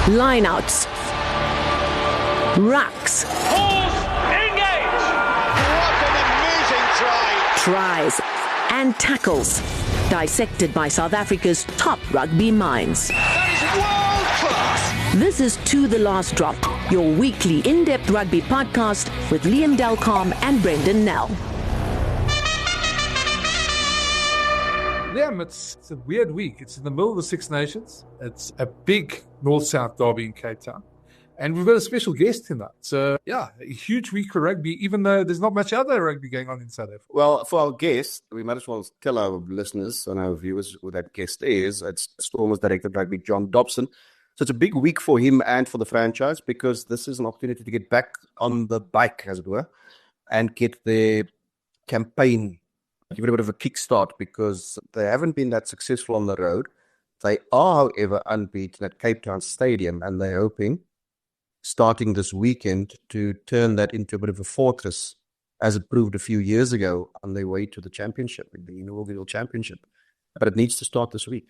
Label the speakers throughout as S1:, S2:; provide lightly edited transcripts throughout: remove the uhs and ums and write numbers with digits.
S1: lineouts, rucks,
S2: engage!
S3: What an amazing try!
S1: tries, and tackles, dissected by South Africa's top rugby minds.
S3: That is world class!
S1: This is To The Last Drop, your weekly in-depth rugby podcast with Liam Carme and Brenden Nell.
S4: Liam, it's a weird week. It's in the middle of the Six Nations. It's a big North-South derby in Cape Town. And we've got a special guest tonight. So, yeah, a huge week for rugby, even though there's not much other rugby going on in South Africa.
S5: Well, for our guest, we might as well tell our listeners and our viewers who that guest is. It's Stormers Director of Rugby, John Dobson. So it's a big week for him and for the franchise because this is an opportunity to get back on the bike, as it were, and get their campaign, give it a bit of a kickstart because they haven't been that successful on the road. They are, however, unbeaten at Cape Town Stadium, and they're hoping, starting this weekend, to turn that into a bit of a fortress, as it proved a few years ago on their way to the championship, the inaugural championship. But it needs to start this week.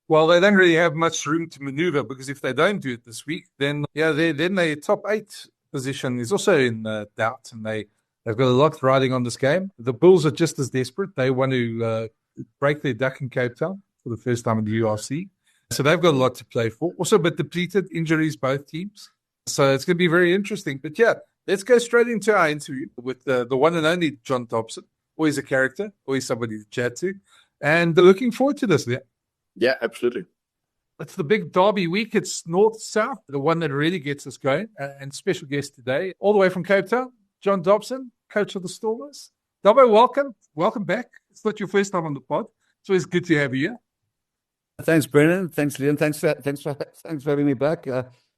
S4: Well, they don't really have much room to maneuver because if they don't do it this week, then their top 8 position is also in doubt, and they've got a lot riding on this game. The Bulls are just as desperate. They want to break their duck in Cape Town for the first time in the URC. So they've got a lot to play for. Also a bit depleted, injuries, both teams. So it's going to be very interesting. But yeah, let's go straight into our interview with the one and only John Dobson. Always a character, always somebody to chat to. And looking forward to this, yeah.
S5: Yeah, absolutely.
S4: It's the big derby week. It's North-South, the one that really gets us going. And special guest today, all the way from Cape Town, John Dobson, coach of the Stormers. Dobbo, welcome. Welcome back. It's not your first time on the pod. It's always good to have you here.
S6: Thanks, Brendan. Thanks, Liam. Thanks for having me back.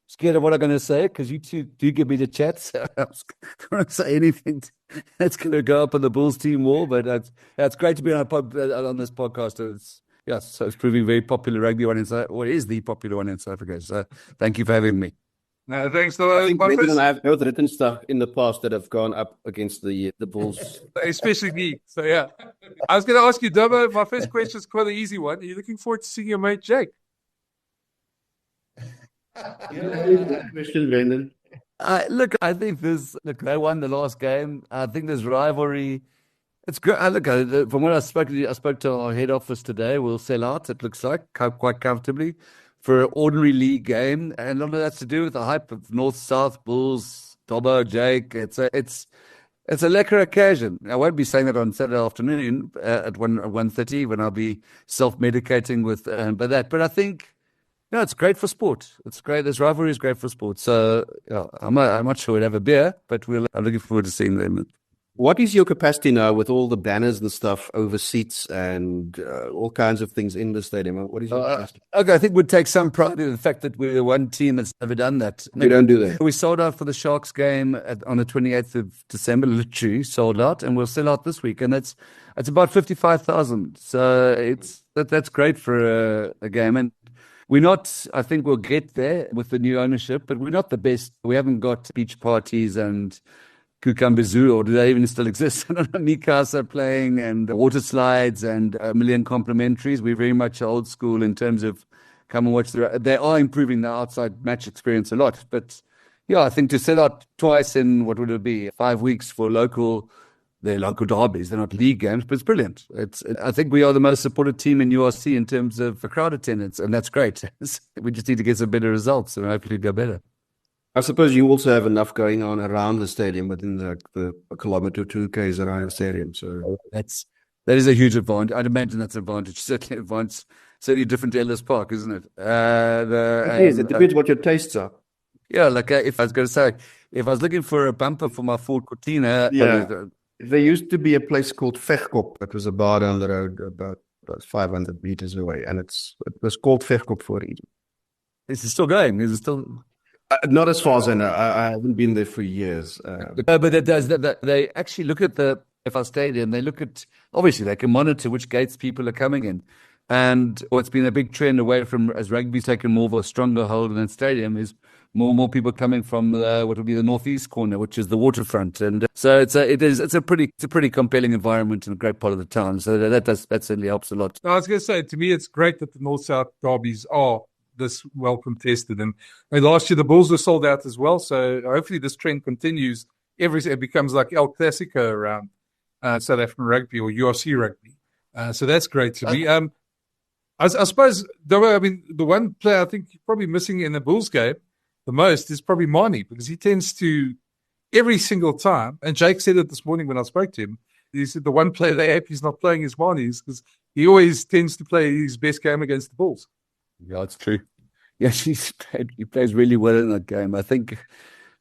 S6: Scared of what I'm going to say because you two do give me the chat. So I was going to say anything that's going to go up on the Bulls team wall. But it's great to be on this podcast. So it's proving very popular rugby one in South. What is the popular one in South Africa? So thank you for having me.
S4: No, thanks.
S5: I think Brendan and I have both written stuff in the past that have gone up against the Bulls.
S4: Especially me. So, yeah. I was going to ask you, Dobbo, my first question is quite an easy one. Are you looking forward to seeing your mate, Jake?
S5: Question, Brendan.
S6: I think they won the last game. I think there's rivalry. It's good. From what I spoke to our head office today, we'll sell out, it looks like, quite comfortably for an ordinary league game. And a lot of that's to do with the hype of North-South, Bulls, Dobbo, Jake. It's a lekker occasion. I won't be saying that on Saturday afternoon at 1:30 when I'll be self-medicating with that. But I think, it's great for sport. It's great. This rivalry is great for sport. So I'm not sure we'll have a beer, but I'm looking forward to seeing them.
S5: What is your capacity now with all the banners and stuff over seats and all kinds of things in the stadium? What is your capacity?
S6: I think we'd take some pride in the fact that we're the one team that's never done that.
S5: We don't do that.
S6: We sold out for the Sharks game on the 28th of December, literally sold out, and we'll sell out this week. And it's about 55,000. So that's great for a game. And I think we'll get there with the new ownership, but we're not the best. We haven't got beach parties and Cucumber Zoo, or do they even still exist? Nikas are playing and water slides and a million complimentaries. We're very much old school in terms of come and watch. They are improving the outside match experience a lot. But I think to sell out twice in, what would it be, 5 weeks for their local derbies. They're not league games, but it's brilliant. I think we are the most supported team in URC in terms of crowd attendance, and that's great. We just need to get some better results and hopefully go better.
S5: I suppose you also have enough going on around the stadium within the kilometer, 2 k's around the stadium. So
S6: that is a huge advantage. I'd imagine that's an advantage. Certainly different to Ellis Park, isn't it?
S5: It is. It depends what your tastes are.
S6: Yeah, if I was going to say, if I was looking for a bumper for my Ford Cortina.
S5: There used to be a place called Vegkop. It was a bar down the road about 500 meters away. And it was called Vegkop for a reason.
S6: Is it still going? Is it still...
S5: Not as far as I know. I haven't been there for years.
S6: But it does. They actually look at the FR Stadium. They look at, obviously, they can monitor which gates people are coming in. And it's been a big trend away from, as rugby's taken more of a stronger hold in that stadium, is more and more people coming from what would be the northeast corner, which is the waterfront. And so it's a pretty compelling environment and a great part of the town. So that certainly helps a lot.
S4: I was going to say, to me, it's great that the North-South derbies are this well contested. And last year the Bulls were sold out as well. So hopefully this trend continues. It becomes like El Clasico around South African rugby or URC rugby. So that's great to me. I suppose, I mean, the one player I think you're probably missing in the Bulls game the most is probably Mani, because he tends to, every single time, and Jake said it this morning when I spoke to him, he said the one player they hope he's not playing is Mani, because he always tends to play his best game against the Bulls.
S6: Yeah, it's true. Yeah, he plays really well in that game. I think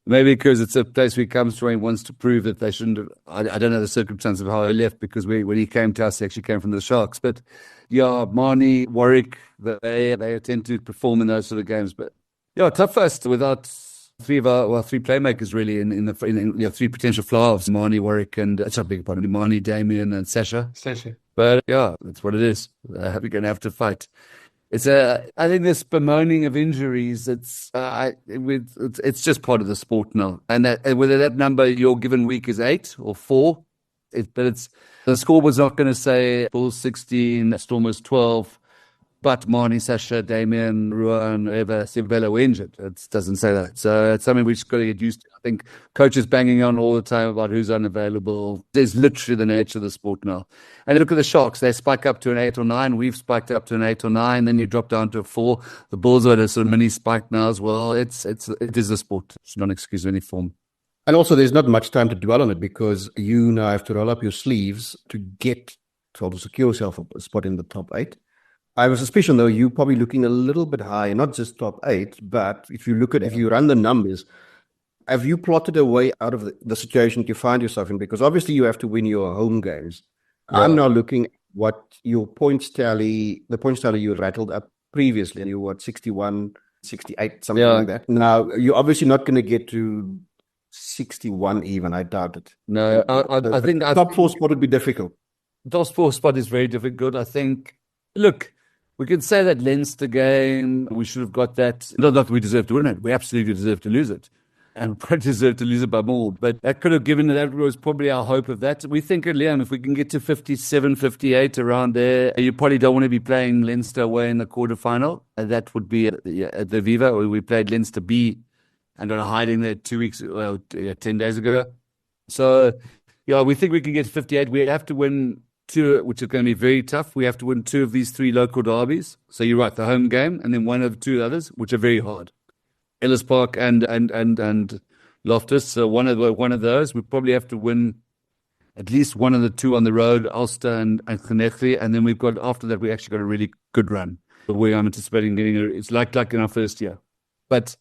S6: maybe because it's a place where he comes from and wants to prove that they shouldn't have. I don't know the circumstances of how he left, because when he came to us, he actually came from the Sharks. But yeah, Mani, Warwick, they tend to perform in those sort of games. But yeah, tough for us without three playmakers really in three potential fly-offs: Mani, Warwick, and it's a big part of Mani, Damien, and Sasha. But yeah, that's what it is. We're going to have to fight. I think this bemoaning of injuries, it's just part of the sport now. And whether that number your given week is 8 or 4, but the score was not going to say Bulls 16, Stormers 12, but Mani, Sasha, Damien, Ruan, Eva, Sivela were injured. It doesn't say that. So it's something we just got to get used to. I think coaches banging on all the time about who's unavailable. There's literally the nature of the sport now. And look at the Sharks. They spike up to an 8 or 9. We've spiked up to an 8 or 9. Then you drop down to a 4. The Bulls are at a sort of mini spike now as well. It is a sport. It's not an excuse of any form.
S5: And also, there's not much time to dwell on it, because you now have to roll up your sleeves to secure yourself a spot in the top 8. I have a suspicion, though, you're probably looking a little bit high, not just top 8, but if you run the numbers, have you plotted a way out of the situation you find yourself in? Because obviously you have to win your home games. Yeah. I'm now looking at what your points tally, the points tally you rattled up previously, and you were 61, 68, something like that. Now, you're obviously not going to get to 61 even, I doubt it.
S6: No, I think
S5: top 4 spot would be difficult.
S6: Top 4 spot is very difficult. I think, look, we can say that Leinster game, we should have got that. Not that we deserve to win it. We absolutely deserve to lose it. And probably deserve to lose it by more. But that could have that was probably our hope of that. We think at Liam, if we can get to 57, 58 around there, you probably don't want to be playing Leinster away in the quarterfinal. That would be at the Viva, where we played Leinster B and are hiding there 10 days ago. So, yeah, we think we can get to 58. We have to win 2, which is going to be very tough. We have to win 2 of these 3 local derbies. So you're right, the home game, and then 1 of 2 others, which are very hard. Ellis Park and Loftus. So one of those, we probably have to win at least 1 of the 2 on the road, Ulster and Khenekli, and then we've got, after that, we actually got a really good run. The way I'm anticipating it's like in our first year. But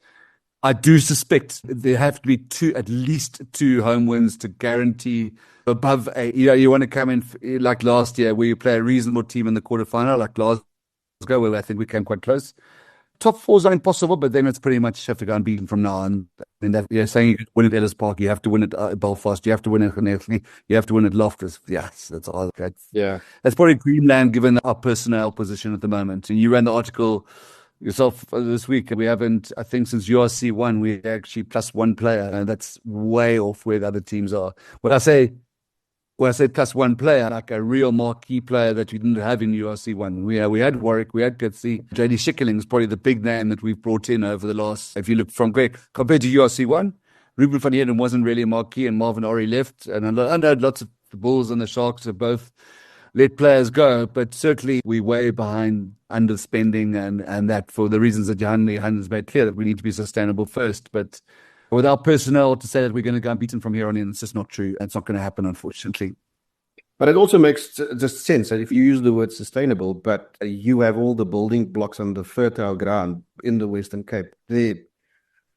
S6: I do suspect there have to be at least 2 home wins to guarantee above 8. You want to come in like last year, where you play a reasonable team in the quarterfinal, like Glasgow, where I think we came quite close. Top 4s are impossible, but then it's pretty much have to go and beat them from now on. And that, saying you win at Ellis Park, you have to win at Belfast, you have to win at Khenekli, you have to win at Loftus. Yes, that's all.
S5: Yeah,
S6: that's probably Greenland given our personnel position at the moment. And you ran the article yourself this week. We haven't, I think, since URC 1, we're actually +1 player, and that's way off where the other teams are. When I say +1 player, like a real marquee player that you didn't have in URC 1. We had Warwick, we had Gitsy. JD Schickeling is probably the big name that we've brought in over the last, if you look from compared to URC 1, Ruben van Heerden wasn't really a marquee, and Marvin Ori left. And I know lots of the Bulls and the Sharks have both let players go, but certainly we're way behind underspending and that for the reasons that Johan has made clear, that we need to be sustainable first. But without personnel to say that we're going to go and beat them from here on in, it's just not true. It's not going to happen, unfortunately.
S5: But it also makes just sense that if you use the word sustainable, but you have all the building blocks on the fertile ground in the Western Cape,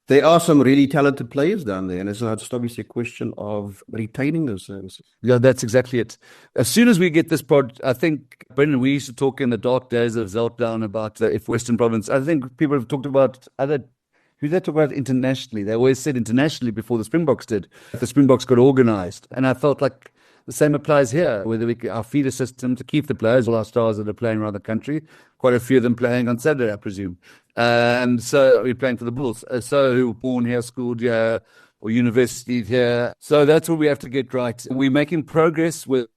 S5: there are some really talented players down there, and it's just obviously a question of retaining those services.
S6: Yeah, that's exactly it. As soon as we get this pod, I think, Brenden, we used to talk in the dark days of Zeltdown about if Western Province, I think people have talked about who they talk about internationally. They always said internationally before the Springboks did. The Springboks got organised. And I felt like the same applies here, whether our feeder system to keep the players, all our stars that are playing around the country, quite a few of them playing on Saturday, I presume. And so we're playing for the Bulls. So who were born here, schooled here, or university here. So that's what we have to get right. We're making progress with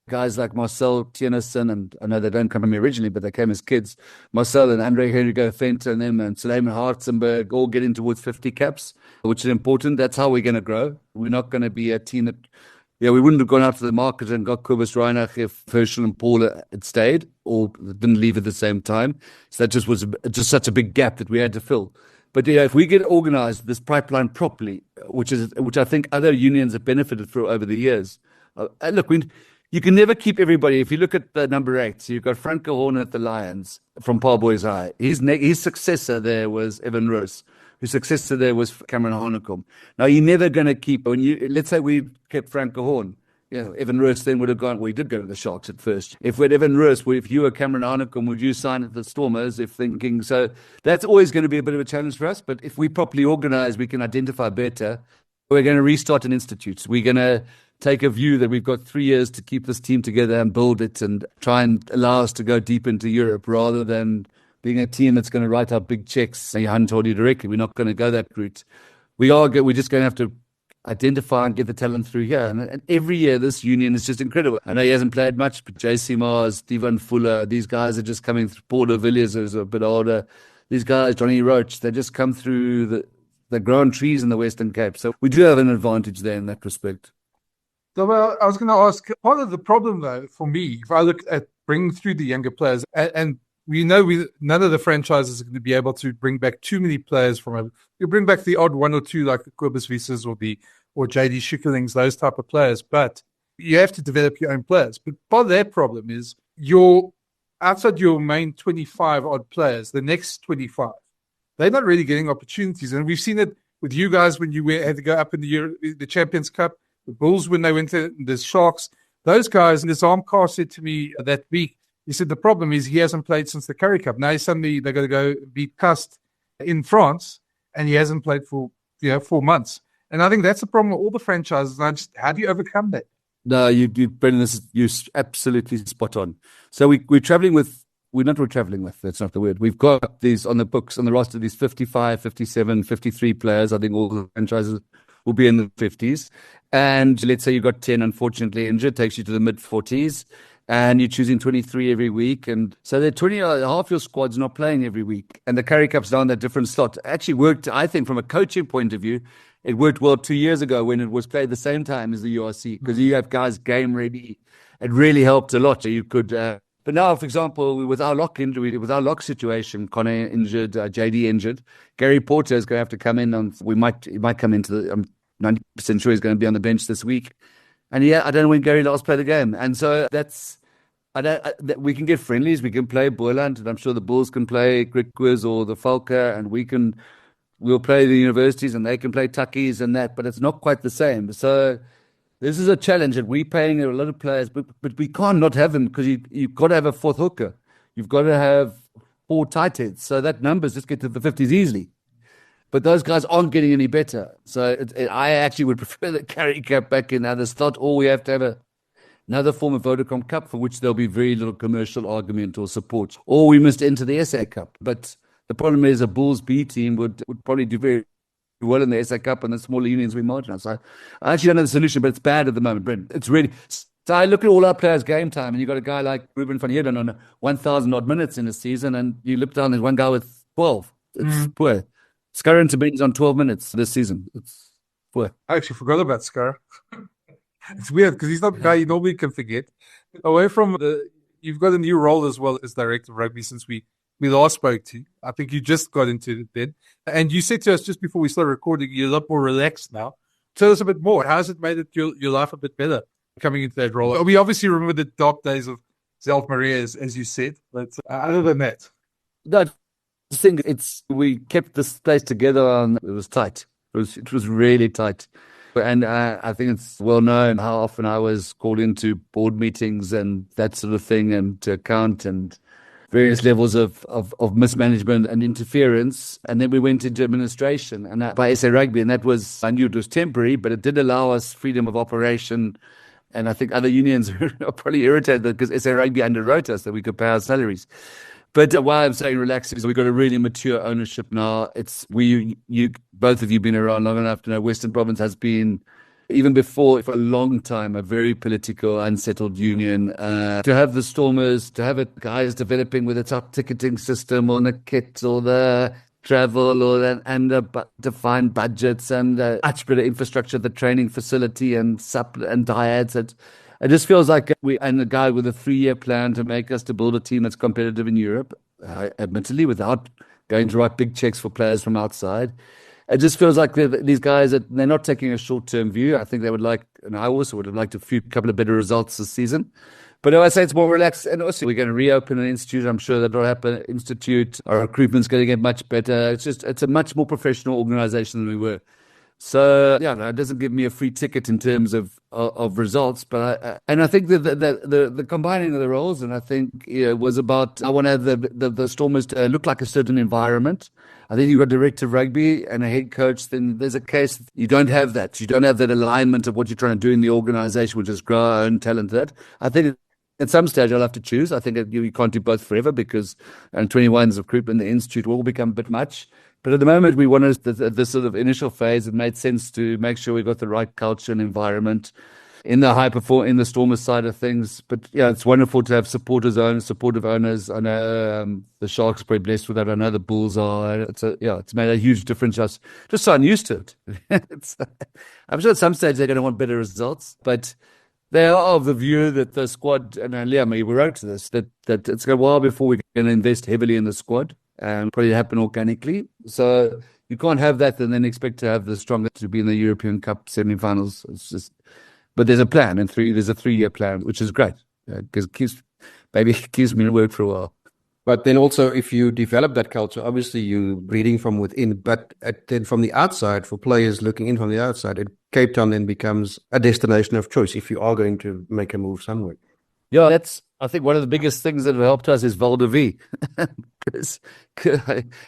S6: Guys like Marcel Tienerson, and I know they don't come from me originally, but they came as kids. Marcel and Andre Henrico Fenter and them and Suleiman Hartzenberg all getting towards 50 caps, which is important. That's how we're going to grow. We're not going to be a team that, we wouldn't have gone out to the market and got Kobus Reinach if Herschel and Paula had stayed or didn't leave at the same time. So that just was just such a big gap that we had to fill. But if we get organized, this pipeline properly, which I think other unions have benefited from over the years. Look, you can never keep everybody. If you look at the number 8, so you've got Franco Horn at the Lions from Paul Boys High. His successor there was Evan Roos. His successor there was Cameron Hanekom. Now, you're never going to keep, let's say we kept Franco Horn. Evan Roos then would have gone, he did go to the Sharks at first. If we had Evan Roos, if you were Cameron Hanekom, would you sign at the Stormers? So that's always going to be a bit of a challenge for us. But if we properly organize, we can identify better. We're going to restart an institute. We're going to take a view that we've got 3 years to keep this team together and build it and try and allow us to go deep into Europe rather than being a team that's going to write out big checks. And Johan told you directly, we're not going to go that route. We're just going to have to identify and get the talent through here. And every year, this union is just incredible. I know he hasn't played much, but JC Mars, Stephen Fuller, these guys are just coming through. Paul de Villiers is a bit older. These guys, Johnny Roach, they just come through the grown trees in the Western Cape. So we do have an advantage there in that respect.
S4: So, well, I was going to ask, part of the problem, though, for me, if I look at bringing through the younger players, and we know none of the franchises are going to be able to bring back too many players you bring back the odd one or two, like the Kobus Visas or JD Schickelings, those type of players, but you have to develop your own players. But part of that problem is outside your main 25 odd players, the next 25, they're not really getting opportunities. And we've seen it with you guys when you had to go up in the Champions Cup. The Bulls, when they went to the Sharks, those guys, and this Armcar said to me that week, he said the problem is he hasn't played since the Currie Cup. Now suddenly they're going to go beat Cust in France, and he hasn't played for 4 months. And I think that's the problem with all the franchises. How do you overcome that?
S6: No, Brendan, you're absolutely spot on. So we're traveling with, that's not the word. We've got these on the books, on the roster, these 55, 57, 53 players. I think all the franchises will be in the 50s. And let's say you've got 10, unfortunately, injured, takes you to the mid-40s. And you're choosing 23 every week. And so half your squad's not playing every week. And the Currie Cup's down that different slot. It actually worked, I think, from a coaching point of view. It worked well 2 years ago when it was played the same time as the URC, because you have guys game ready. It really helped a lot. You could, but now, for example, with our lock injury, with our lock situation, Connor injured, JD injured, Gary Porter is going to have to come in. He might come into I'm 90% sure he's going to be on the bench this week. And I don't know when Gary last played a game. And so we can get friendlies. We can play Boyland, and I'm sure the Bulls can play Griquas or the Falca, and we'll play the universities, and they can play Tuckies and that. But it's not quite the same. So this is a challenge, and we're paying a lot of players, but we can't not have them, because you've got to have a fourth hooker. You've got to have 4 tight heads. So that numbers just get to the 50s easily. But those guys aren't getting any better. So I actually would prefer the Currie Cup back in the slot, or we have to have another form of Vodacom Cup, for which there'll be very little commercial argument or support. Or we must enter the SA Cup. But the problem is a Bulls B team would probably do very well in the SA Cup, and the smaller unions we marginalised. So I actually don't know the solution, but it's bad at the moment, Brent. It's really... So I look at all our players' game time, and you've got a guy like Ruben van Heerden on 1,000 odd minutes in a season, and you look down, there's one guy with 12. It's poor. Scarra Tabini's on 12 minutes this season. It's poor.
S4: I actually forgot about Scarra. It's weird because he's not a guy you normally can forget. Away from you've got a new role as well as director of rugby since we last spoke to you. I think you just got into it then. And you said to us just before we started recording, you're a lot more relaxed now. Tell us a bit more. How has it made your life a bit better coming into that role? We obviously remember the dark days of Zelf Maria, as you said. But other than that.
S6: No, I think we kept this place together, and it was tight. It was really tight. And I think it's well known how often I was called into board meetings and that sort of thing, and to account, and various levels of mismanagement and interference. And then we went into administration and by SA Rugby, and I knew it was temporary, but it did allow us freedom of operation. And I think other unions are probably irritated because SA Rugby underwrote us that we could pay our salaries. But why I'm saying relax is we've got a really mature ownership now. You both of you been around long enough to know Western Province has been even before, for a long time, a very political, unsettled union. To have the Stormers, to have it guys developing with a top ticketing system or the kit or the travel or that, and defined budgets and much better infrastructure, the training facility and diets. It just feels like and a guy with a 3-year plan to make us to build a team that's competitive in Europe, admittedly, without going to write big checks for players from outside. It just feels like these guys, they're not taking a short-term view. I think they would like, and I also would have liked a couple of better results this season. But I say it's more relaxed. And also, we're going to reopen an institute. I'm sure that'll happen. Institute, our recruitment's going to get much better. It's a much more professional organization than we were. So, it doesn't give me a free ticket in terms of results. But I think that the combining of the roles, and I think was about, I want to have the Stormers to look like a certain environment. I think you've got director of rugby and a head coach, then there's a case you don't have that. You don't have that alignment of what you're trying to do in the organization, which is grow our own talent. I think at some stage I'll have to choose. I think you can't do both forever because 21's recruitment, the institute will become a bit much. But at the moment, we wanted this sort of initial phase. It made sense to make sure we got the right culture and environment in the Stormers side of things. But it's wonderful to have supportive owners. I know the Sharks are very blessed with that. I know the Bulls are. It's made a huge difference. Just so unused to it. I'm sure at some stage they're going to want better results, but they are of the view that the squad, and Liam, we wrote to this, that it's going to be a while before we're going to invest heavily in the squad and probably happen organically. So you can't have that and then expect to have the strongest to be in the European Cup semi-finals. It's just, but there's a plan, and there's a 3-year plan, which is great because it keeps me in work for a while.
S5: But then also, if you develop that culture, obviously you're breeding from within. But then from the outside, for players looking in from the outside, Cape Town then becomes a destination of choice if you are going to make a move somewhere.
S6: Yeah, that's, I think, one of the biggest things that have helped us is Val de Vie. Because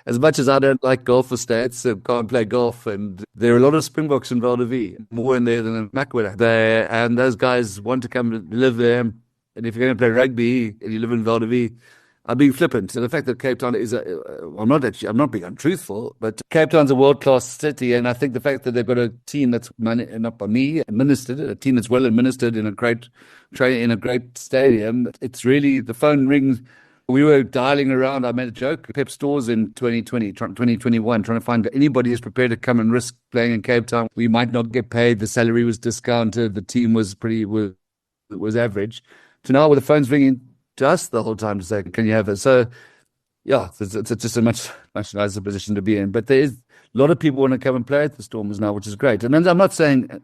S6: as much as I don't like golf estates, I can't play golf, and there are a lot of Springboks in Val de Vie, more in there than in Makwera. And those guys want to come and live there. And if you're going to play rugby and you live in Val de Vie, I'm being flippant. So the fact that Cape Town is I'm not being untruthful, but Cape Town's a world-class city, and I think the fact that they've got a team that's administered, a team that's well administered in a great stadium, it's really, the phone rings. We were dialing around. I made a joke. Pep Stores in 2021, trying to find anybody who's prepared to come and risk playing in Cape Town. We might not get paid. The salary was discounted. The team was was average. So now with the phones ringing to us the whole time to say, can you have it? So, it's just a much nicer position to be in. But there is a lot of people want to come and play at the Stormers now, which is great. And I'm not saying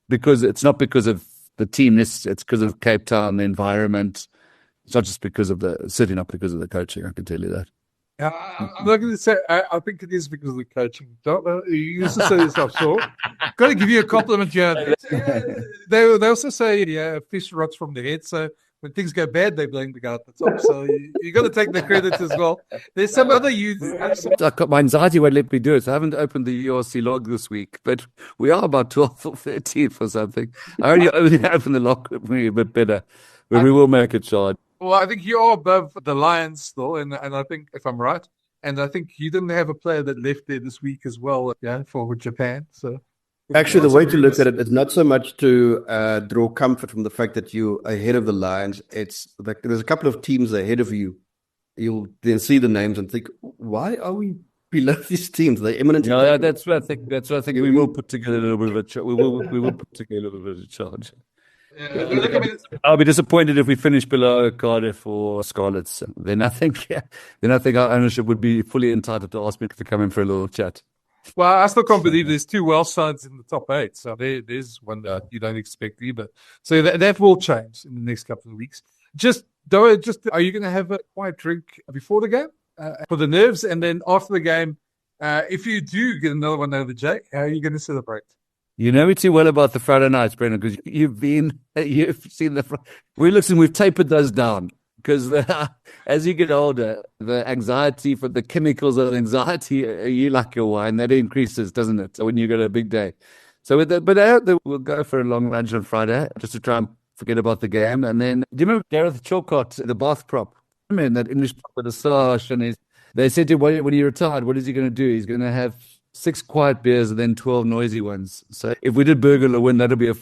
S6: because of the team, it's because of Cape Town, the environment. It's not just certainly not because of the coaching, I can tell you that.
S4: I'm not going to say, I think it is because of the coaching. You used to say yourself, so got to give you a compliment here. They also say, fish rots from the head. So when things go bad, they blame the guy at the top. So you got to take the credit as well. There's some other youth.
S6: My anxiety won't let me do it. So I haven't opened the URC log this week, but we are about 12th or 13th or something. I only opened the log a bit better, but we will make it short.
S4: Well, I think you are above the Lions still, and I think, if I'm right, and I think you didn't have a player that left there this week as well, for Japan. So
S5: actually, the way to look at it is not so much to draw comfort from the fact that you're ahead of the Lions. It's like there's a couple of teams ahead of you. You'll then see the names and think, why are we below these teams? They're imminent.
S6: Yeah, that's what I think. We will put together a little bit of a we will put together a little bit of a charge. I'll be disappointed if we finish below Cardiff or Scarlets. Then I think our ownership would be fully entitled to ask me to come in for a little chat.
S4: Well, I still can't believe there's 2 Welsh sides in the top 8. So there's one that you don't expect either. So that will change in the next couple of weeks. Are you going to have a quiet drink before the game for the nerves, and then after the game, if you do get another one over, Jake, how are you going to celebrate?
S6: You know me too well about the Friday nights, Brenden, because you've seen we've tapered those down because as you get older, the anxiety for the chemicals of anxiety, you like your wine, that increases, doesn't it? So when you got a big day. So we'll go for a long lunch on Friday just to try and forget about the game. And then, do you remember Gareth Chalcott, the bath prop? I mean, that English prop with a sash, and they said to him, when he retired, what is he going to do? He's going to have 6 quiet beers and then 12 noisy ones. So if we did burgle a win, that'll be a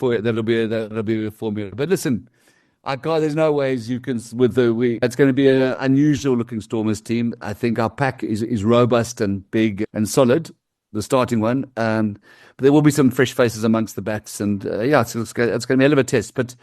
S6: formula. But listen, there's no ways you can it's going to be an unusual looking Stormers team. I think our pack is robust and big and solid, the starting one. But there will be some fresh faces amongst the backs, and it's going to be a hell of a test. But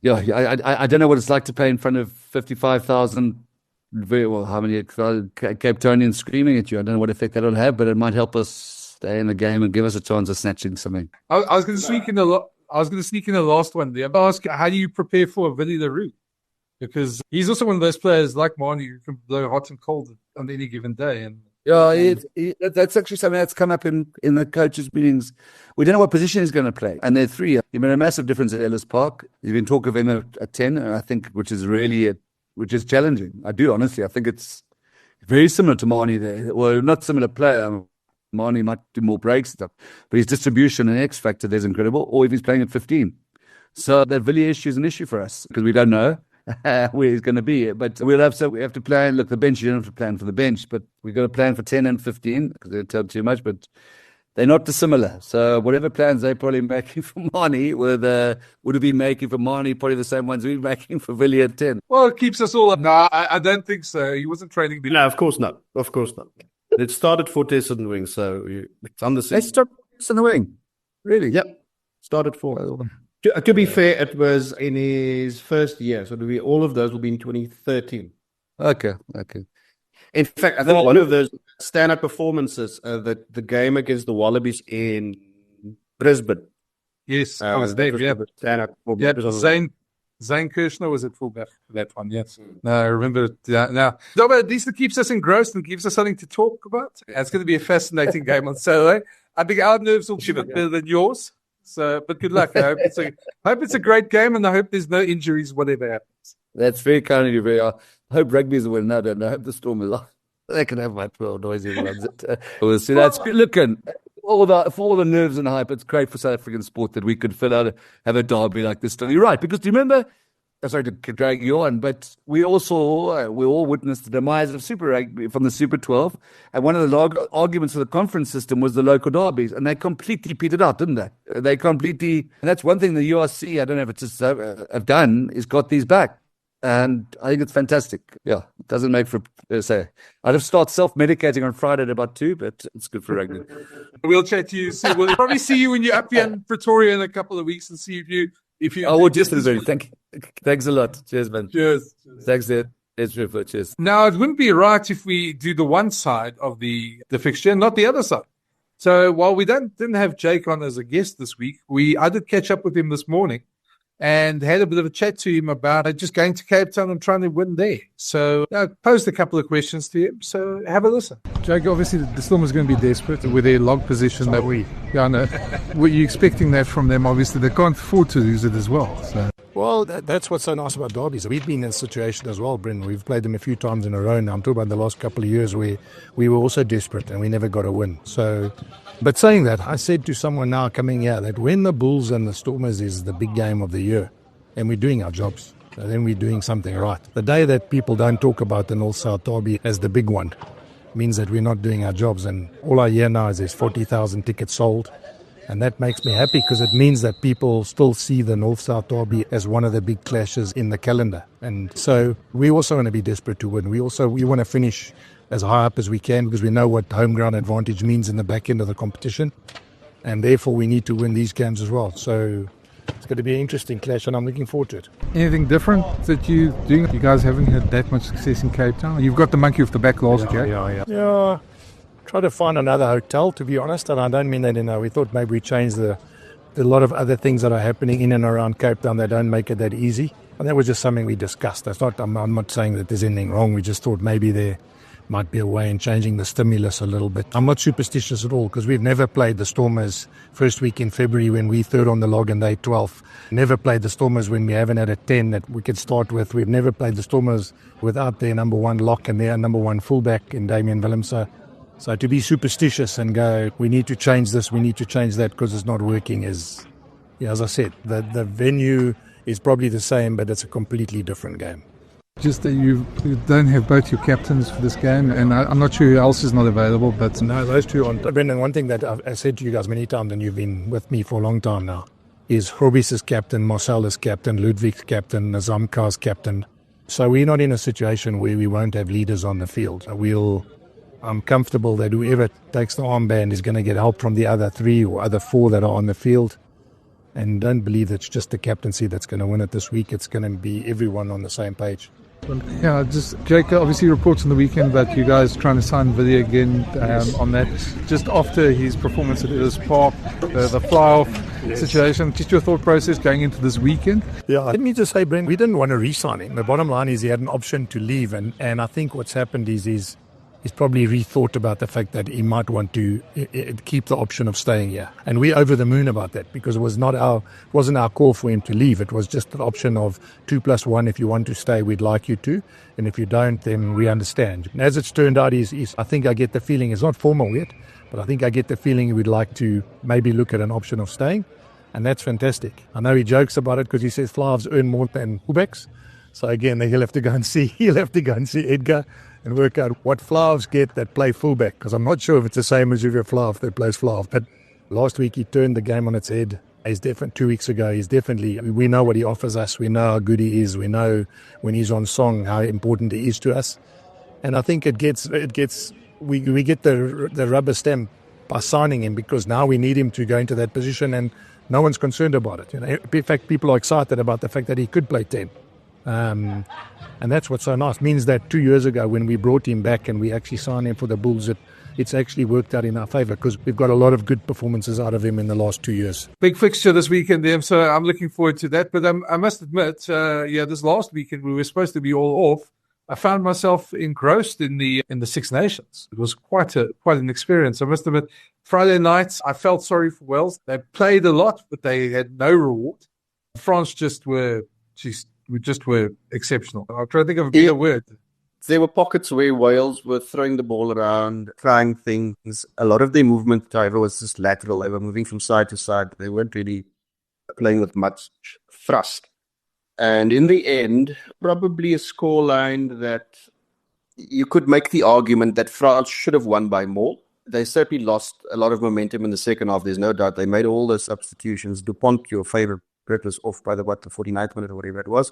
S6: I don't know what it's like to play in front of 55,000. How many Cape Townians screaming at you? I don't know what effect that'll have, but it might help us stay in the game and give us a chance of snatching something.
S4: I was going to sneak in the last one there. But ask, how do you prepare for Willie le Roux? Because he's also one of those players like Marnie who can blow hot and cold on any given day. And
S6: that's actually something that's come up in the coaches' meetings. We don't know what position he's going to play, and there are 3. You've made a massive difference at Ellis Park. You've been talking of him at 10, I think, which is challenging. I do, honestly. I think it's very similar to Marnie there. Well, not similar player. Marnie might do more breaks and stuff, but his distribution and X factor there is incredible, or if he's playing at 15. So that Villiers issue is an issue for us because we don't know where he's going to be. But we have to plan. Look, the bench, you don't have to plan for the bench, but we've got to plan for 10 and 15 because they tell too much, but they're not dissimilar. So whatever plans they're probably making for Marnie would have been making for Marnie, probably the same ones we're making for Villiers at 10.
S4: Well, it keeps us all up. No, I don't think so. He wasn't training.
S5: No, of course not. Of course not. It started for Tess in the wing, so it's on the
S6: They started in the wing? Really?
S5: Yep. Started for. To be fair, it was in his first year, so all of those will be in 2013.
S6: Okay.
S5: In fact, I think one of those standout performances, the game against the Wallabies in Brisbane.
S4: Yes, I was there. Yeah,
S5: standout
S4: performance. Zane Kirshner was at fullback for that one, yes. No, I remember it now. No, but at least it keeps us engrossed and gives us something to talk about. It's going to be a fascinating game on Saturday. I think our nerves will be a bit better than yours. So, but good luck. I hope it's a great game, and I hope there's no injuries, whatever happens.
S6: That's very kind of you. I hope Rugby's a winner. I hope the Storm is off. They can have my 12 noisy ones. We'll see. That's good looking. For all the nerves and hype, it's great for South African sport that we could have a derby like this. You're right, because do you remember? Sorry to drag you on, but we all witnessed the demise of Super Rugby from the Super 12, and one of the arguments for the conference system was the local derbies, and they completely petered out, didn't they? And that's one thing the URC, I don't know if it's just have done, is got these back. And I think it's fantastic. Yeah, it doesn't make for say. I'd have started self-medicating on Friday at about 2, but it's good for rugby.
S4: We'll chat to you soon. We'll probably see you when you're up here in Pretoria in a couple of weeks and see if you.
S6: I will just as well. Thanks a lot. Cheers, man.
S4: Cheers.
S6: Thanks, Ed. Cheers.
S4: Now, it wouldn't be right if we do the one side of the fixture, not the other side. So while we didn't have Jake on as a guest this week, I did catch up with him this morning and had a bit of a chat to him about just going to Cape Town and trying to win there. So I posed a couple of questions to him, so have a listen. Jake, obviously the Storm is going to be desperate with their log position.
S7: So
S4: were you expecting that from them? Obviously, they can't afford to lose it as well. So.
S7: Well, that's what's so nice about derbies. We've been in a situation as well, Brenden. We've played them a few times in a row now. I'm talking about the last couple of years where we were also desperate and we never got a win. So, but saying that, I said to someone now coming here that when the Bulls and the Stormers is the big game of the year and we're doing our jobs, so then we're doing something right. The day that people don't talk about the North-South derby as the big one means that we're not doing our jobs. And all I hear now is there's 40,000 tickets sold. And that makes me happy because it means that people still see the North-South derby as one of the big clashes in the calendar. And so we also want to be desperate to win. We want to finish as high up as we can because we know what home ground advantage means in the back end of the competition. And therefore we need to win these games as well. So it's going to be an interesting clash and I'm looking forward to it.
S4: Anything different that you're doing? You guys haven't had that much success in Cape Town? You've got the monkey off the back last year.
S7: Yeah. Try to find another hotel, to be honest, and I don't mean that we thought maybe we changed a lot of other things that are happening in and around Cape Town that don't make it that easy. And that was just something we discussed. I'm not saying that there's anything wrong. We just thought maybe there might be a way in changing the stimulus a little bit. I'm not superstitious at all because we've never played the Stormers first week in February when we third on the log and they 12th. Never played the Stormers when we haven't had a 10 that we could start with. We've never played the Stormers without their number one lock and their number one fullback in Damian Willemse. So to be superstitious and go, we need to change this, we need to change that because it's not working is, as I said, the venue is probably the same, but it's a completely different game.
S4: Just that you don't have both your captains for this game, and I'm not sure who else is not available, but
S7: No, those two aren't. Brendan, one thing that I've said to you guys many times, and you've been with me for a long time now, is Robbie's is captain, Marcel is captain, Ludwig's captain, Nazamka's captain. So we're not in a situation where we won't have leaders on the field. I'm comfortable that whoever takes the armband is going to get help from the other 3 or other 4 that are on the field. And don't believe it's just the captaincy that's going to win it this week. It's going to be everyone on the same page.
S4: yeah, just Jake obviously reports on the weekend that you guys trying to sign Video again on that. Just after his performance at Ellis Park, the fly-off situation, just your thought process going into this weekend?
S7: Yeah, let me just say, Brent, we didn't want to re-sign him. The bottom line is he had an option to leave, and I think what's happened is he's probably rethought about the fact that he might want to keep the option of staying here. And we're over the moon about that because it wasn't our call for him to leave. It was just an option of 2 + 1. If you want to stay, we'd like you to. And if you don't, then we understand. And as it's turned out, I think I get the feeling, it's not formal yet, but I think I get the feeling he would like to maybe look at an option of staying. And that's fantastic. I know he jokes about it because he says fly halves earn more than fullbacks. So again, he'll have to go and see Edgar and work out what fly halves get that play fullback, because I'm not sure if it's the same as if you're a fly half that plays fly half. But last week he turned the game on its head. He's definitely 2 weeks ago. We know what he offers us. We know how good he is. We know when he's on song how important he is to us. And I think we get the rubber stamp by signing him, because now we need him to go into that position, and no one's concerned about it. In fact, people are excited about the fact that he could play 10. And that's what's so nice. It means that 2 years ago when we brought him back and we actually signed him for the Bulls, it's actually worked out in our favour, because we've got a lot of good performances out of him in the last 2 years.
S4: Big fixture this weekend, Liam, so I'm looking forward to that. But I must admit, this last weekend we were supposed to be all off. I found myself engrossed in the Six Nations. It was quite an experience. I must admit, Friday nights I felt sorry for Wales. They played a lot, but they had no reward. France we just were exceptional. I'm trying to think of a better word.
S5: There were pockets where Wales were throwing the ball around, trying things. A lot of their movement, however, was just lateral. They were moving from side to side. They weren't really playing with much thrust. And in the end, probably a scoreline that you could make the argument that France should have won by more. They certainly lost a lot of momentum in the second half. There's no doubt. They made all the substitutions. Dupont, your favorite, was off by the 49th minute or whatever it was.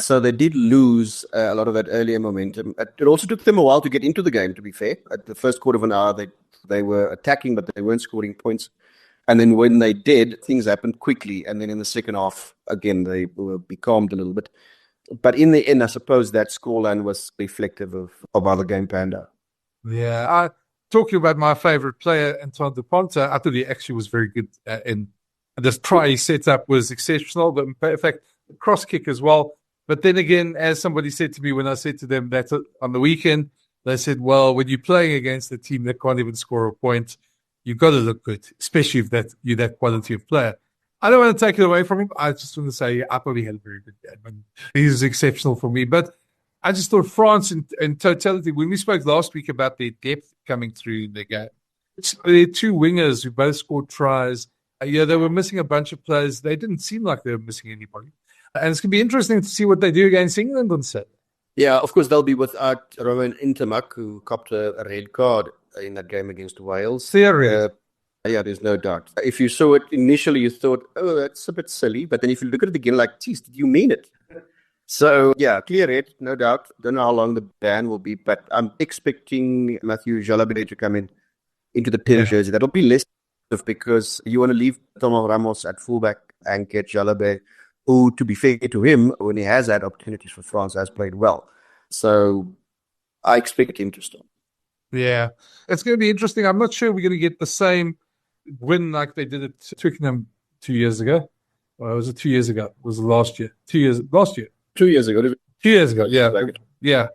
S5: So they did lose a lot of that earlier momentum. It also took them a while to get into the game, to be fair. At the first quarter of an hour, they were attacking, but they weren't scoring points. And then when they did, things happened quickly. And then in the second half, again, they were becalmed a little bit. But in the end, I suppose that scoreline was reflective of how the game panned out.
S4: Yeah. Talking about my favourite player, Antoine Dupont, I thought he actually was very good in this try he set up was exceptional, but in fact, the cross kick as well. But then again, as somebody said to me when I said to them that on the weekend, they said, well, when you're playing against a team that can't even score a point, you've got to look good, especially if you're that quality of player. I don't want to take it away from him. I just want to say I probably had a very good game. And he's exceptional for me. But I just thought France in totality, when we spoke last week about their depth coming through in the game, there are 2 wingers who both scored tries. They were missing a bunch of players. They didn't seem like they were missing anybody. And it's going to be interesting to see what they do against England on Saturday.
S5: Yeah, of course, they'll be without Rowan Intermac, who copped a red card in that game against Wales.
S4: Theory.
S5: Yeah, there's no doubt. If you saw it initially, you thought, oh, that's a bit silly. But then if you look at it again, like, geez, did you mean it? So, yeah, clear red, no doubt. Don't know how long the ban will be, but I'm expecting Mathieu Jalabert to come into the 10 jersey. That'll be less because you want to leave Tomo Ramos at fullback and get Jalabert, who, to be fair to him, when he has had opportunities for France, has played well. So I expect him to start.
S4: Yeah, it's going to be interesting. I'm not sure we're going to get the same win like they did at Twickenham 2 years ago. Or was it 2 years ago? Was it last year? 2 years? Last year?
S5: 2 years ago.
S4: 2 years ago, yeah. Yeah.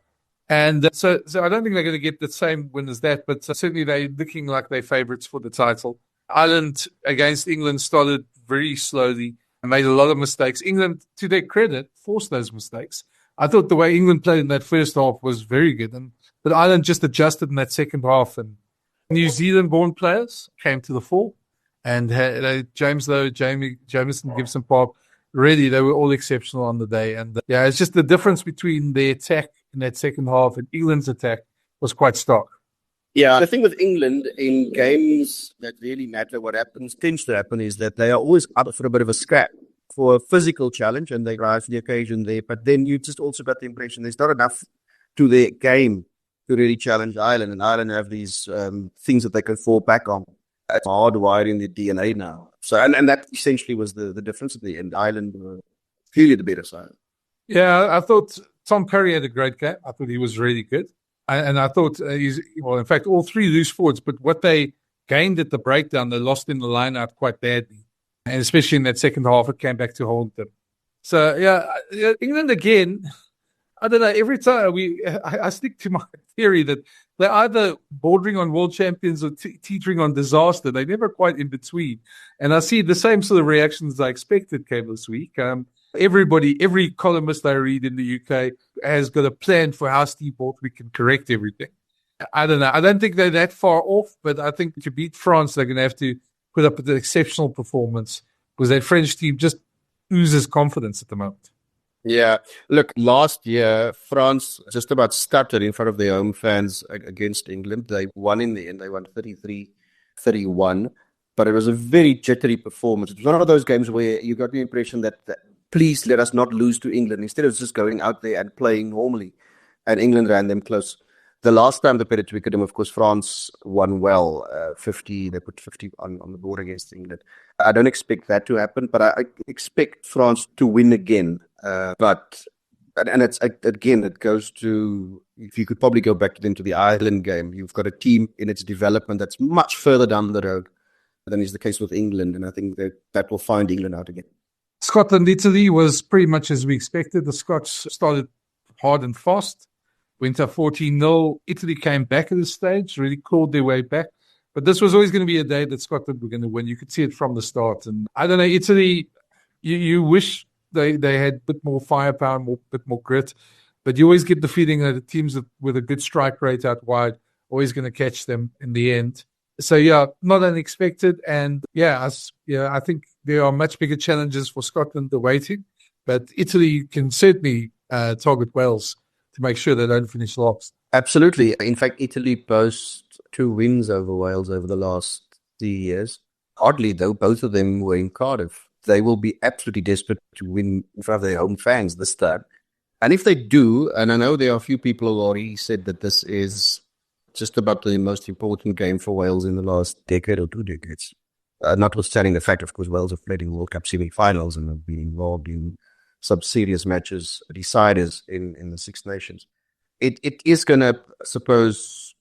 S4: And so I don't think they're going to get the same win as that, but certainly they're looking like they're favourites for the title. Ireland against England started very slowly and made a lot of mistakes. England, to their credit, forced those mistakes. I thought the way England played in that first half was very good, but Ireland just adjusted in that second half. And New Zealand-born players came to the fore, and James Lowe, Jamison, Gibson Park, really, they were all exceptional on the day. And yeah, it's just the difference between the attack in that second half and England's attack was quite stark.
S5: Yeah, the thing with England in games that really matter, what tends to happen is that they are always up for a bit of a scrap, for a physical challenge, and they rise to the occasion there. But then you just also got the impression there's not enough to their game to really challenge Ireland. And Ireland have these things that they can fall back on. It's hardwired in their DNA now. So, and that essentially was the difference at the end. Ireland were clearly the better side.
S4: Yeah, I thought Tom Curry had a great game. I thought he was really good. And I thought in fact, all three loose forwards, but what they gained at the breakdown, they lost in the line out quite badly. And especially in that second half, it came back to haunt them. So, yeah, England again, I don't know, every time I stick to my theory that they're either bordering on world champions or teetering on disaster. They're never quite in between. And I see the same sort of reactions I expected came this week. Every columnist I read in the UK has got a plan for how Steve Borthwick can correct everything. I don't know. I don't think they're that far off, but I think to beat France, they're going to have to put up an exceptional performance because that French team just oozes confidence at the moment.
S5: Yeah. Look, last year, France just about stuttered in front of their home fans against England. They won in the end. They won 33-31. But it was a very jittery performance. It was one of those games where you got the impression that please let us not lose to England, instead of just going out there and playing normally. And England ran them close. The last time they played at Twickenham, of course, France won well. 50, they put 50 on the board against England. I don't expect that to happen, but I expect France to win again. It goes to, if you could probably go back to the Ireland game, you've got a team in its development that's much further down the road than is the case with England. And I think that will find England out again.
S4: Scotland, Italy was pretty much as we expected. The Scots started hard and fast, went up 14-0. Italy came back at this stage, really clawed their way back. But this was always going to be a day that Scotland were going to win. You could see it from the start. And I don't know, Italy, you wish they had a bit more firepower, a bit more grit. But you always get the feeling that the teams with a good strike rate out wide are always going to catch them in the end. So, yeah, not unexpected. And, I think there are much bigger challenges for Scotland awaiting. But Italy can certainly target Wales to make sure they don't finish last.
S5: Absolutely. In fact, Italy boasts 2 wins over Wales over the last 3 years. Oddly, though, both of them were in Cardiff. They will be absolutely desperate to win in front of their home fans this time. And if they do, and I know there are a few people who already said that this is just about the most important game for Wales in the last decade or 2 decades. Notwithstanding the fact, of course, Wales have played in World Cup semi-finals and have been involved in some serious matches, deciders in the Six Nations. It is going to, I suppose,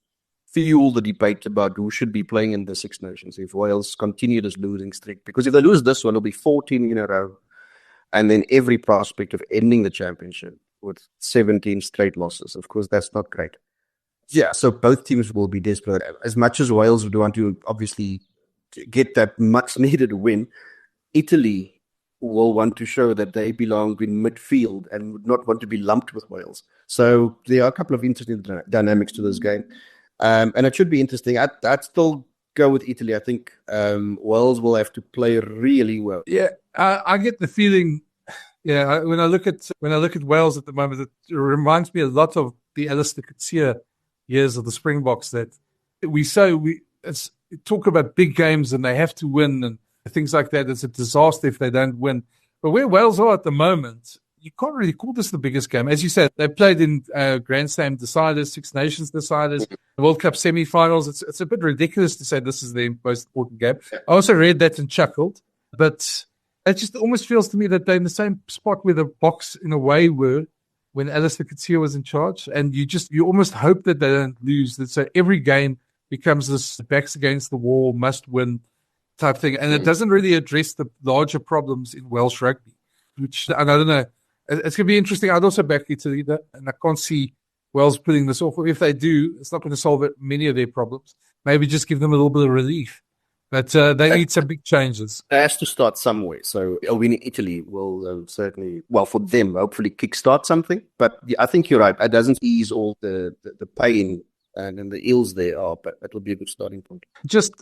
S5: fuel the debate about who should be playing in the Six Nations if Wales continue this losing streak. Because if they lose this one, it'll be 14 in a row. And then every prospect of ending the championship with 17 straight losses. Of course, that's not great. Yeah, so both teams will be desperate. As much as Wales would want to obviously get that much-needed win, Italy will want to show that they belong in midfield and would not want to be lumped with Wales. So there are a couple of interesting dynamics to this game. And it should be interesting. I'd still go with Italy. I think Wales will have to play really well.
S4: Yeah, I get the feeling. Yeah, when I look at Wales at the moment, it reminds me a lot of the Ellis Park years of the Springboks, that we talk about big games and they have to win and things like that. It's a disaster if they don't win. But where Wales are at the moment, you can't really call this the biggest game. As you said, they played in Grand Slam deciders, Six Nations deciders, World Cup semi-finals. It's a bit ridiculous to say this is the most important game. I also read that and chuckled, but it just almost feels to me that they're in the same spot where the Boks in a way were when Ellis Park was in charge, and you almost hope that they don't lose. That so every game becomes this backs against the wall, must win type thing, and it doesn't really address the larger problems in Welsh rugby. Which, and I don't know, it's going to be interesting. I'd also back Italy, and I can't see Wales putting this off. If they do, it's not going to solve many of their problems. Maybe just give them a little bit of relief. But they need some big changes.
S5: It has to start somewhere. So a win in Italy will certainly, well, for them, hopefully kickstart something. But yeah, I think you're right. It doesn't ease all the pain and the ills there are, but it will be a good starting point.
S4: Just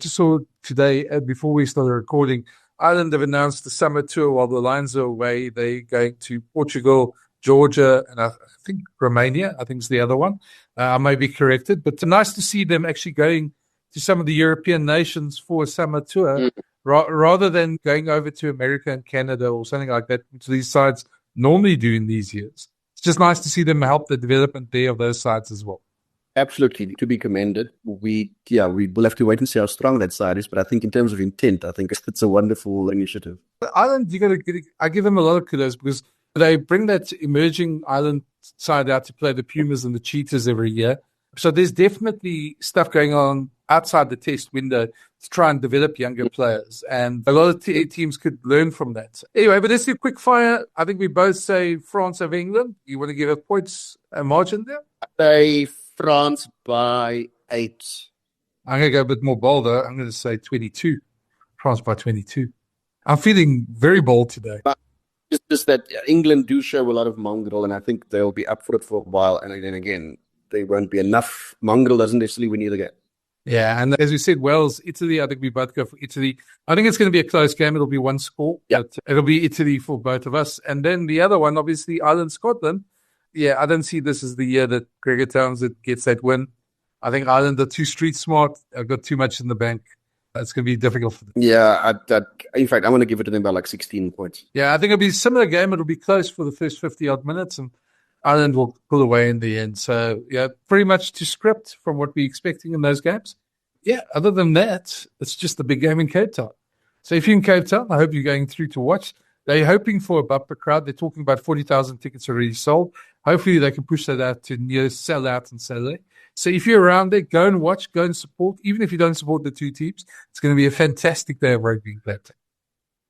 S4: saw today, before we started recording, Ireland have announced the summer tour while the Lions are away. They're going to Portugal, Georgia, and I think Romania, I think is the other one. I may be corrected, but nice to see them actually going to some of the European nations for a summer tour rather than going over to America and Canada or something like that, which these sides normally do in these years. It's just nice to see them help the development there of those sides as well.
S5: Absolutely, to be commended. We will have to wait and see how strong that side is, but I think in terms of intent, I think it's a wonderful initiative.
S4: Ireland, I give them a lot of kudos because they bring that emerging Ireland side out to play the Pumas and the Cheetahs every year. So there's definitely stuff going on outside the test window to try and develop younger players. And a lot of teams could learn from that. Anyway, but let's do a quick fire. I think we both say France over England. You want to give a points margin there?
S5: Say France by 8.
S4: I'm going to go a bit more bolder. I'm going to say 22. France by 22. I'm feeling very bold today.
S5: Just that England do show a lot of mongrel, and I think they'll be up for it for a while. And then again, there won't be enough. Mongrel doesn't necessarily win either game.
S4: Yeah, and as we said, Wales, Italy, I think we both go for Italy. I think it's going to be a close game. It'll be one score.
S5: Yeah.
S4: But it'll be Italy for both of us. And then the other one, obviously, Ireland, Scotland. Yeah, I don't see this as the year that Gregor Townsend gets that win. I think Ireland are too street smart. I've got too much in the bank. It's going to be difficult for them.
S5: Yeah, in fact, I'm going to give it to them by like 16 points.
S4: Yeah, I think it'll be a similar game. It'll be close for the first 50-odd minutes, and Ireland will pull away in the end. So, yeah, pretty much to script from what we're expecting in those games. Yeah, other than that, it's just a big game in Cape Town. So if you're in Cape Town, I hope you're going through to watch. They're hoping for a bumper crowd. They're talking about 40,000 tickets already sold. Hopefully they can push that out to near sell out on Saturday. So if you're around there, go and watch, go and support. Even if you don't support the two teams, it's going to be a fantastic day of rugby in Cape Town.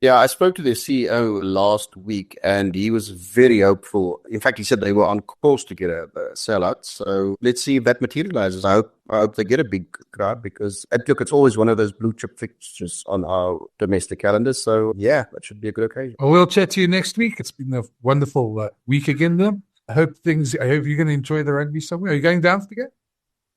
S5: Yeah, I spoke to their CEO last week, and he was very hopeful. In fact, he said they were on course to get a sellout. So let's see if that materializes. I hope they get a big crowd because, look, it's always one of those blue chip fixtures on our domestic calendar. So, yeah, that should be a good occasion.
S4: Well, we'll chat to you next week. It's been a wonderful week again, then. I hope you're going to enjoy the rugby somewhere. Are you going down to the game?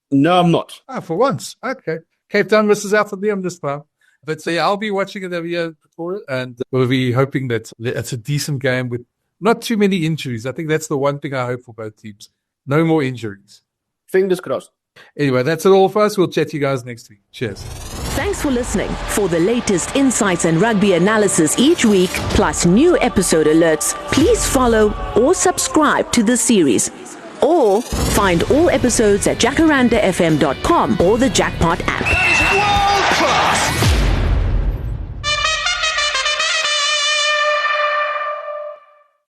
S5: No, I'm not.
S4: For once. Okay. Cape Town versus Alpha Liam this time. But so, yeah, I'll be watching it every year for it, and we'll be hoping that it's a decent game with not too many injuries. I think that's the one thing I hope for both teams. No more injuries.
S5: Fingers crossed.
S4: Anyway, that's it all for us. We'll chat to you guys next week. Cheers.
S1: Thanks for listening. For the latest insights and rugby analysis each week, plus new episode alerts, please follow or subscribe to the series. Or find all episodes at jacarandafm.com or the Jackpot app.